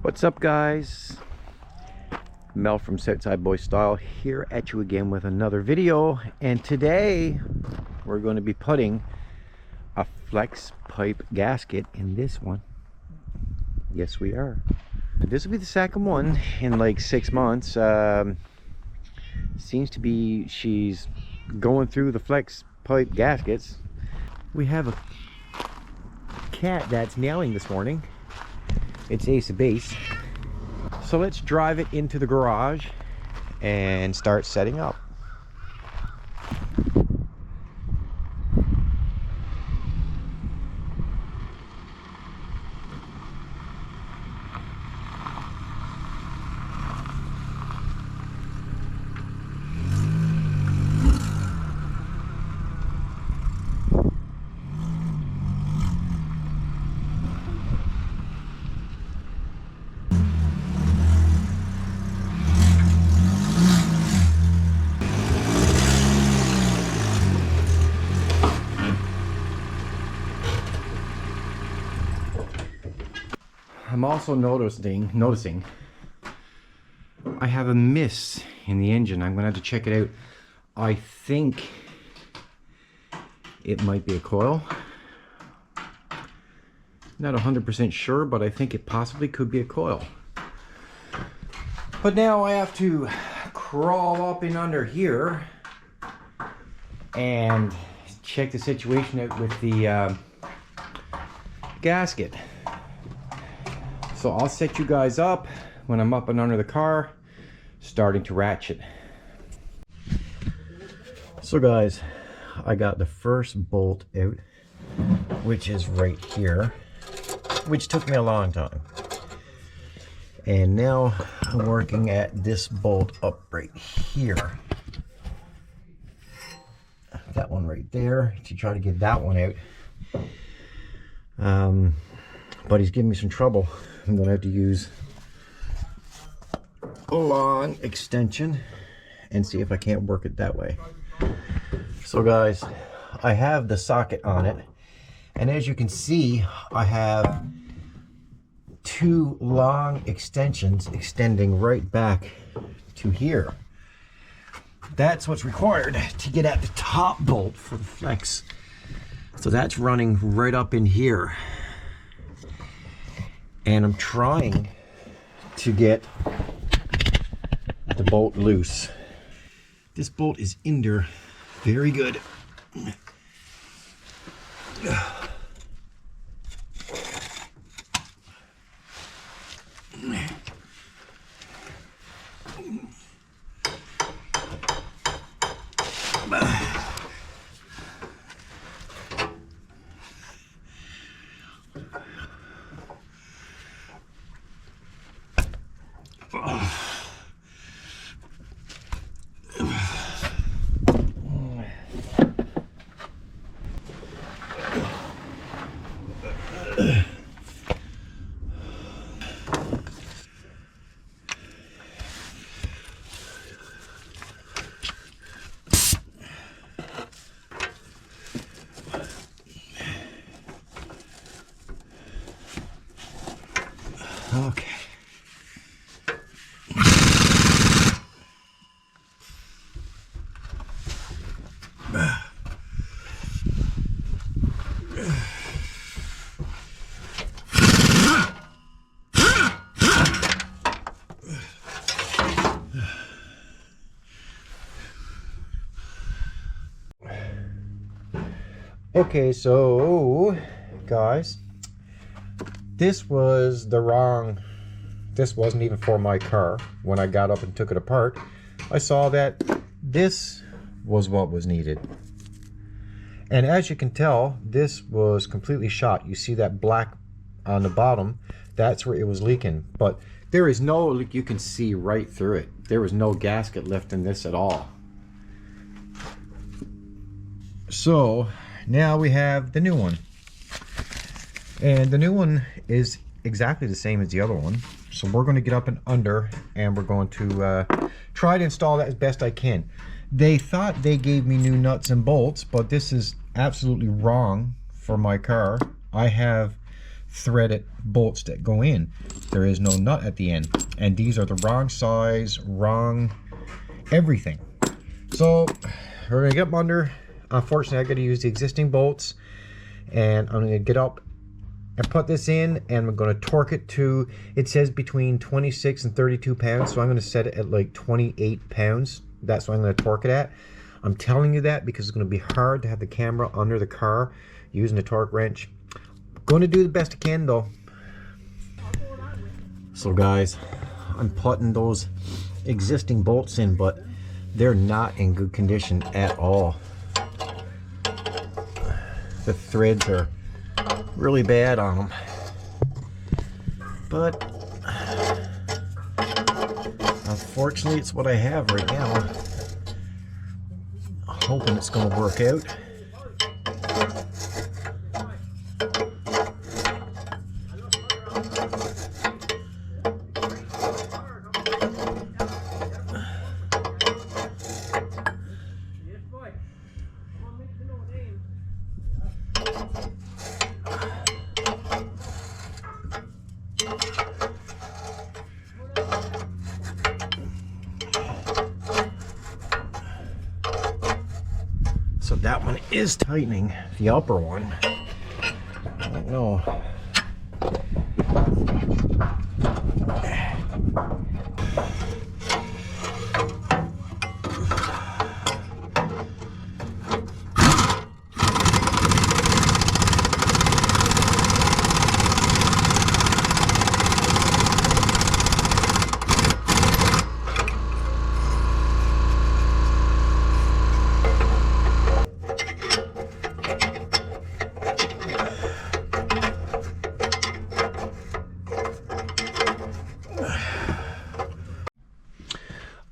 What's up, guys? Mel from Southsideboystyle here at you again with another video, and today we're going to be putting a flex pipe gasket in this one. Yes, we are. This will be the second one in like 6 months. Seems to be she's going through the flex pipe gaskets. We have a cat that's meowing this morning. It's Ace of Base. So let's drive it into the garage and start setting up. I'm also noticing I have a miss in the engine. I'm gonna have to check it out. I think it might be a coil. Not 100% sure, but I think it possibly could be a coil. But now I have to crawl up in under here and check the situation out with the gasket. So I'll set you guys up when I'm up and under the car, starting to ratchet. So guys, I got the first bolt out, which is right here, which took me a long time. And now I'm working at this bolt up right here. That one right there, to try to get that one out. But he's giving me some trouble. I'm gonna have to use a long extension and see if I can't work it that way. So guys, I have the socket on it, and as you can see, I have two long extensions extending right back to here. That's what's required to get at the top bolt for the flex. So that's running right up in here. And I'm trying to get the bolt loose. This bolt is in there very good. Okay. Okay, so guys, this wasn't even for my car. When I got up and took it apart, I saw that this was what was needed. And as you can tell, this was completely shot. You see that black on the bottom? That's where it was leaking. But there is no, you can see right through it. There was no gasket left in this at all. So now we have the new one. And the new one is exactly the same as the other one. So we're going to get up and under, and we're going to try to install that as best I can. They thought they gave me new nuts and bolts, but this is absolutely wrong for my car. I have threaded bolts that go in. There is no nut at the end, and these are the wrong size, wrong everything. So we're gonna get them under. Unfortunately, I got to use the existing bolts, and I'm gonna get up and put this in, and I'm going to torque it to, it says between 26 and 32 pounds, so I'm going to set it at like 28 pounds. That's what I'm going to torque it at. I'm telling you that because it's going to be hard to have the camera under the car using the torque wrench. I'm going to do the best I can though. So guys, I'm putting those existing bolts in, but they're not in good condition at all. The threads are really bad on them, but unfortunately it's what I have right now. I'm hoping it's going to work out. So that one is tightening, the upper one. I don't know.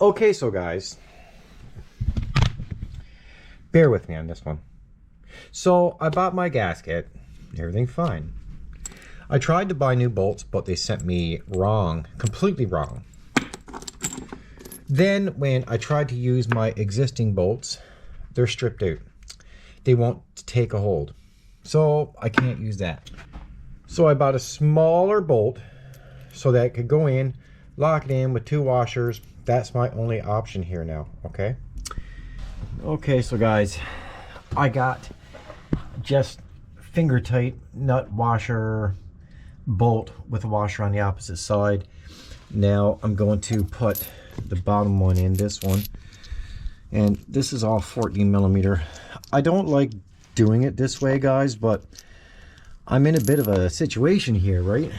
Okay, so guys, bear with me on this one. So I bought my gasket, everything fine. I tried to buy new bolts, but they sent me wrong, completely wrong. Then when I tried to use my existing bolts, they're stripped out. They won't take a hold. So I can't use that. So I bought a smaller bolt so that it could go in, lock it in with 2 washers. That's my only option here now, okay? Okay, so guys, I got just finger tight nut washer bolt with a washer on the opposite side. Now I'm going to put the bottom one in, this one. And this is all 14 millimeter. I don't like doing it this way, guys, but I'm in a bit of a situation here, right?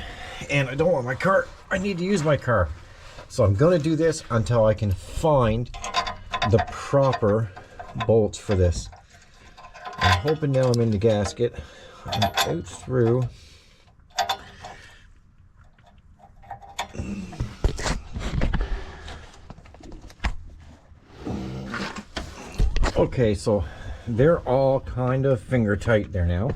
And I don't want my car, I need to use my car. So I'm going to do this until I can find the proper bolts for this. I'm hoping now I'm in the gasket. I'm out through. Okay, so they're all kind of finger tight there now.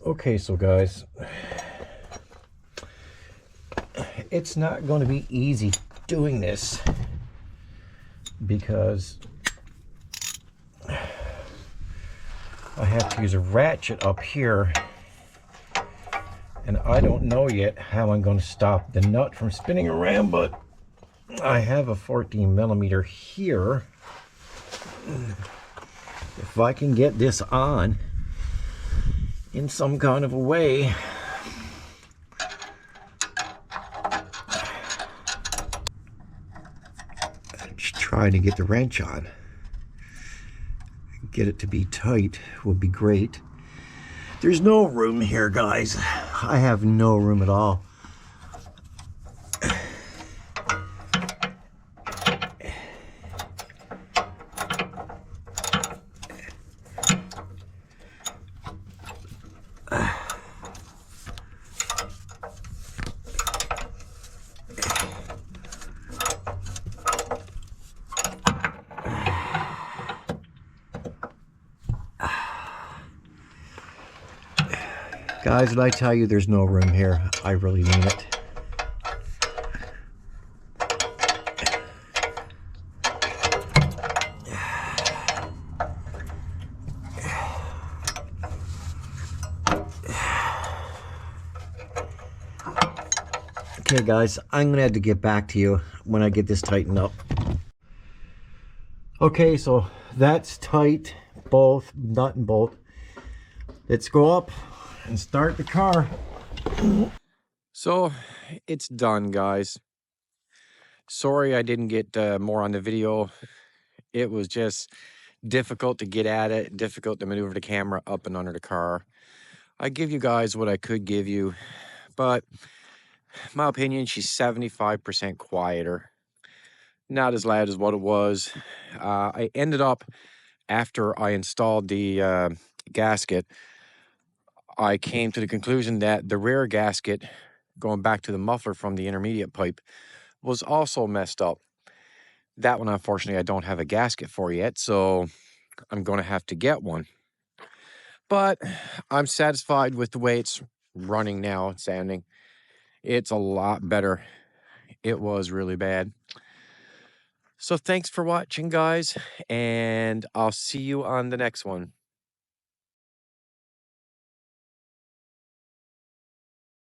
Okay, so guys, it's not going to be easy doing this because I have to use a ratchet up here, and I don't know yet how I'm going to stop the nut from spinning around, but I have a 14 millimeter here. If I can get this on in some kind of a way, just trying to get the wrench on, get it to be tight would be great. There's no room here, guys. I have no room at all. Guys, when I tell you there's no room here, I really mean it. Okay, guys, I'm gonna have to get back to you when I get this tightened up. Okay, so that's tight, both nut and bolt. Let's go up and start the car. So it's done, guys. Sorry I didn't get more on the video. It was just difficult to get at it, difficult to maneuver the camera up and under the car. I give you guys what I could give you, but in my opinion, she's 75% quieter. Not as loud as what it was. I ended up, after I installed the gasket, I came to the conclusion that the rear gasket, going back to the muffler from the intermediate pipe, was also messed up. That one, unfortunately, I don't have a gasket for yet, so I'm going to have to get one. But I'm satisfied with the way it's running now and sounding. It's a lot better. It was really bad. So thanks for watching, guys, and I'll see you on the next one.